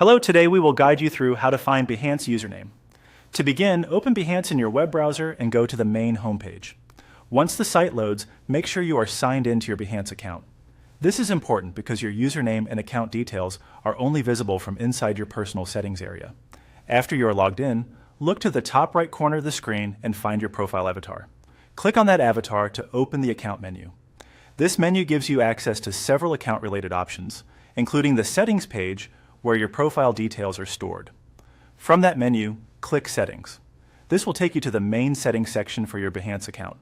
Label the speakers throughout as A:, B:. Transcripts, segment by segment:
A: Hello, today we will guide you through how to find Behance username. To begin, open Behance in your web browser and go to the main homepage. Once the site loads, make sure you are signed into your Behance account. This is important because your username and account details are only visible from inside your personal settings area. After you are logged in, look to the top right corner of the screen and find your profile avatar. Click on that avatar to open the account menu. This menu gives you access to several account-related options, including the settings page where your profile details are stored. From that menu, click Settings. This will take you to the main settings section for your Behance account.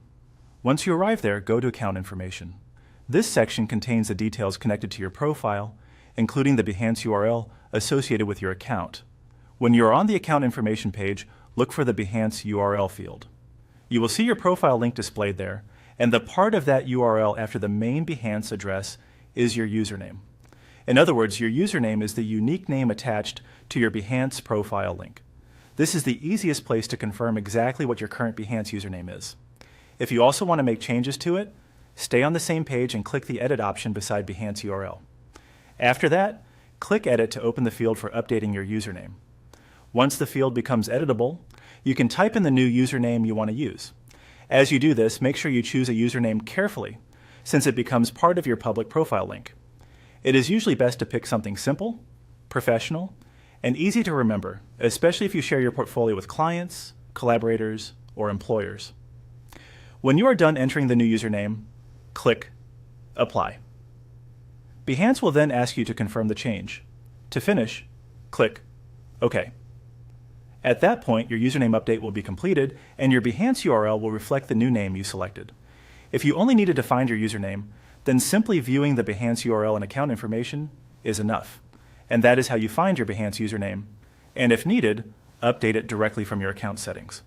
A: Once you arrive there, go to Account Information. This section contains the details connected to your profile, including the Behance URL associated with your account. When you are on the Account Information page, look for the Behance URL field. You will see your profile link displayed there, and the part of that URL after the main Behance address is your username. In other words, your username is the unique name attached to your Behance profile link. This is the easiest place to confirm exactly what your current Behance username is. If you also want to make changes to it, stay on the same page and click the Edit option beside Behance URL. After that, click Edit to open the field for updating your username. Once the field becomes editable, you can type in the new username you want to use. As you do this, make sure you choose a username carefully, since it becomes part of your public profile link. It is usually best to pick something simple, professional, and easy to remember, especially if you share your portfolio with clients, collaborators, or employers. When you are done entering the new username, click Apply. Behance will then ask you to confirm the change. To finish, click OK. At that point, your username update will be completed, and your Behance URL will reflect the new name you selected. If you only needed to find your username, then simply viewing the Behance URL and account information is enough. And that is how you find your Behance username, and if needed, update it directly from your account settings.